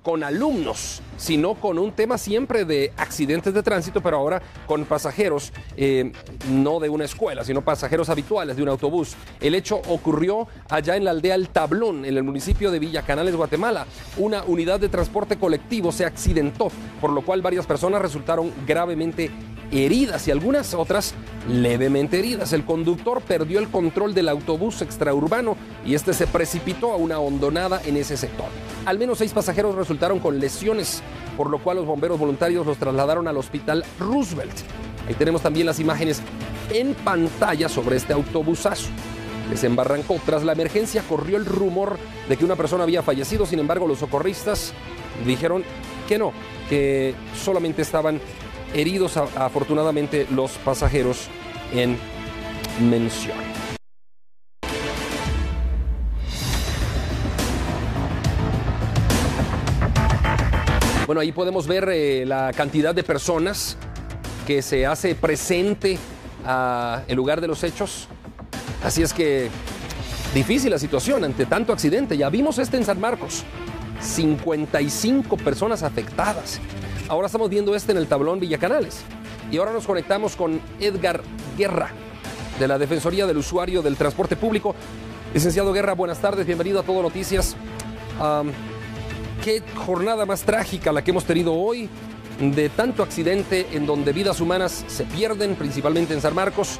con alumnos, sino con un tema siempre de accidentes de tránsito, pero ahora con pasajeros, no de una escuela, sino pasajeros habituales de un autobús. El hecho ocurrió allá en la aldea El Tablón, en el municipio de Villa Canales, Guatemala. Una unidad de transporte colectivo se accidentó, por lo cual varias personas resultaron gravemente heridas y algunas otras levemente heridas. El conductor perdió el control del autobús extraurbano y este se precipitó a una hondonada en ese sector. Al menos 6 pasajeros resultaron con lesiones, por lo cual los bomberos voluntarios los trasladaron al hospital Roosevelt. Ahí tenemos también las imágenes en pantalla sobre este autobusazo. Desembarrancó. Tras la emergencia corrió el rumor de que una persona había fallecido. Sin embargo, los socorristas dijeron que no, que solamente estaban heridos afortunadamente los pasajeros en mención. Bueno, ahí podemos ver la cantidad de personas que se hace presente en lugar de los hechos. Así es que difícil la situación ante tanto accidente. Ya vimos en San Marcos, 55 personas afectadas. Ahora estamos viendo en el Tablón Villa Canales. Y ahora nos conectamos con Edgar Guerra, de la Defensoría del Usuario del Transporte Público. Licenciado Guerra, buenas tardes, bienvenido a Todo Noticias. Qué jornada más trágica la que hemos tenido hoy, de tanto accidente en donde vidas humanas se pierden, principalmente en San Marcos.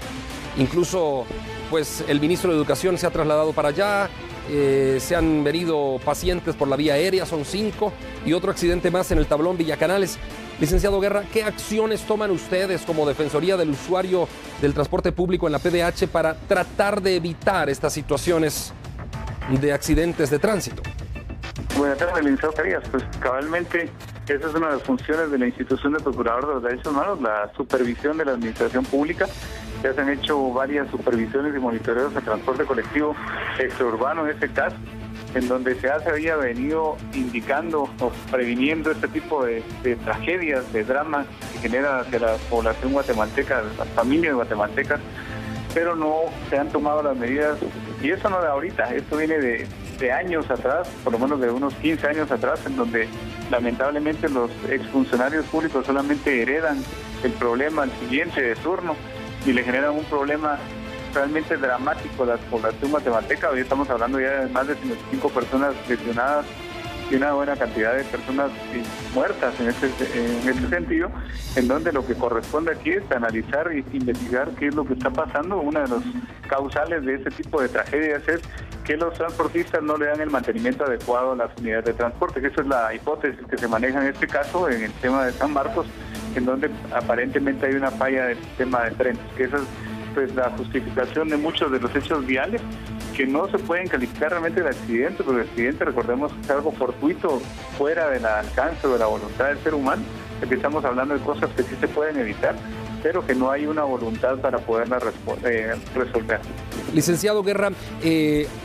Incluso, pues, el ministro de Educación se ha trasladado para allá. Se han venido pacientes por la vía aérea, son 5, y otro accidente más en el Tablón Villa Canales. Licenciado Guerra, ¿qué acciones toman ustedes como Defensoría del Usuario del Transporte Público en la PDH para tratar de evitar estas situaciones de accidentes de tránsito? Buenas tardes, licenciado Carías. Pues cabalmente, esa es una de las funciones de la institución del Procurador de los Derechos Humanos, la supervisión de la administración pública. Ya se han hecho varias supervisiones y monitoreos al transporte colectivo extraurbano, en este caso, en donde se había venido indicando o previniendo este tipo de tragedias, de dramas que genera hacia la población guatemalteca, las familias guatemaltecas, pero no se han tomado las medidas, y eso no de ahorita, esto viene de años atrás, por lo menos de unos 15 años atrás, en donde lamentablemente los exfuncionarios públicos solamente heredan el problema al siguiente de turno y le generan un problema realmente dramático a la población guatemalteca. Hoy estamos hablando ya de más de 55 personas lesionadas y una buena cantidad de personas muertas en este sentido, en donde lo que corresponde aquí es analizar e investigar qué es lo que está pasando. Una de las causales de este tipo de tragedias es que los transportistas no le dan el mantenimiento adecuado a las unidades de transporte, que esa es la hipótesis que se maneja en este caso, en el tema de San Marcos, en donde aparentemente hay una falla del sistema de frenos, que esa es pues la justificación de muchos de los hechos viales, que no se pueden calificar realmente de accidente, porque el accidente, recordemos, es algo fortuito, fuera del alcance o de la voluntad del ser humano, porque estamos hablando de cosas que sí se pueden evitar, pero que no hay una voluntad para poderla resolver. Licenciado Guerra,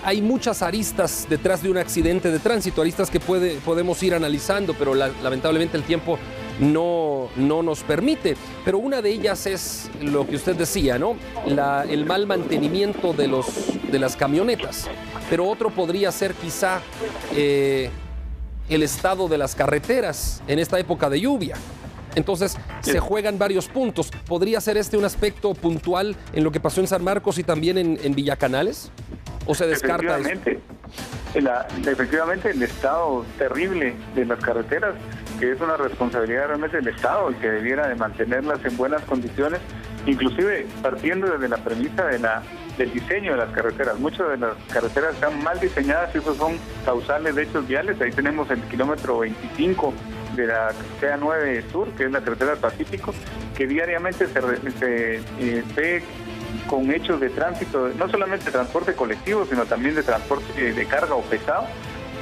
hay muchas aristas detrás de un accidente de tránsito, aristas que podemos ir analizando, pero lamentablemente el tiempo no nos permite. Pero una de ellas es lo que usted decía, ¿no? El mal mantenimiento de las camionetas. Pero otro podría ser quizá el estado de las carreteras en esta época de lluvia. Entonces, se juegan varios puntos. ¿Podría ser un aspecto puntual en lo que pasó en San Marcos y también en Villa Canales? ¿O se descarta eso? Efectivamente, el estado terrible de las carreteras, que es una responsabilidad realmente del Estado y que debiera de mantenerlas en buenas condiciones, inclusive partiendo desde la premisa del diseño de las carreteras. Muchas de las carreteras están mal diseñadas y esos son causales de hechos viales. Ahí tenemos el kilómetro 25 de la carretera 9 Sur, que es la carretera del Pacífico, que diariamente se ve con hechos de tránsito, no solamente de transporte colectivo, sino también de transporte de carga o pesado,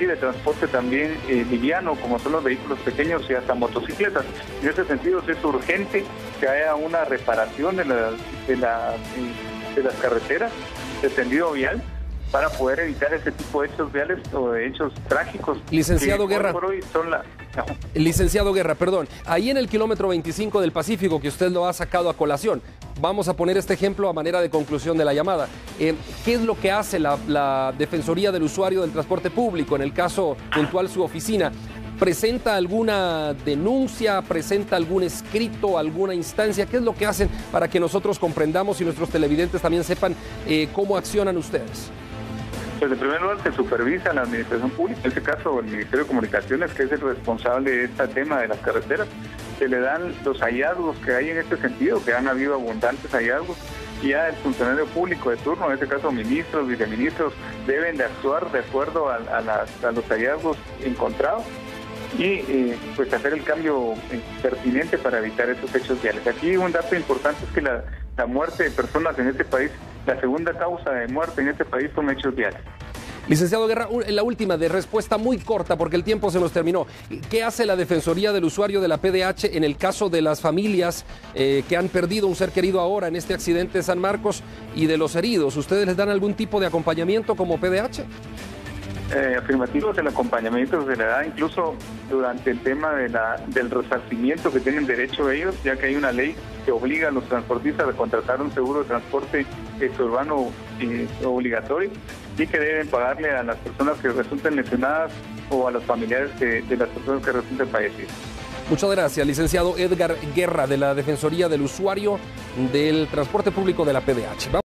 y de transporte también liviano, como son los vehículos pequeños y hasta motocicletas. En ese sentido, es urgente que haya una reparación de las carreteras, de tendido vial, para poder evitar ese tipo de hechos viales o de hechos trágicos. Licenciado Guerra, por hoy son Licenciado Guerra, perdón, ahí en el kilómetro 25 del Pacífico, que usted lo ha sacado a colación, vamos a poner este ejemplo a manera de conclusión de la llamada. ¿Qué es lo que hace la Defensoría del Usuario del Transporte Público? En el caso puntual, su oficina, ¿presenta alguna denuncia, presenta algún escrito, alguna instancia? ¿Qué es lo que hacen para que nosotros comprendamos y nuestros televidentes también sepan cómo accionan ustedes? Pues en primer lugar se supervisa la administración pública, en este caso el Ministerio de Comunicaciones, que es el responsable de este tema de las carreteras. Se le dan los hallazgos que hay en este sentido, que han habido abundantes hallazgos, y ya el funcionario público de turno, en este caso ministros, viceministros, deben de actuar de acuerdo a los hallazgos encontrados y pues hacer el cambio pertinente para evitar estos hechos viales. Aquí un dato importante es que la muerte de personas en este país, la segunda causa de muerte en este país son hechos viales. Licenciado Guerra, la última de respuesta muy corta porque el tiempo se nos terminó. ¿Qué hace la Defensoría del Usuario de la PDH en el caso de las familias que han perdido un ser querido ahora en este accidente de San Marcos y de los heridos? ¿Ustedes les dan algún tipo de acompañamiento como PDH? Afirmativos, el acompañamiento se le da incluso durante el tema del resarcimiento que tienen derecho ellos, ya que hay una ley que obliga a los transportistas a contratar un seguro de transporte urbano obligatorio y que deben pagarle a las personas que resulten lesionadas o a los familiares de las personas que resulten fallecidas. Muchas gracias, licenciado Edgar Guerra, de la Defensoría del Usuario del Transporte Público de la PDH.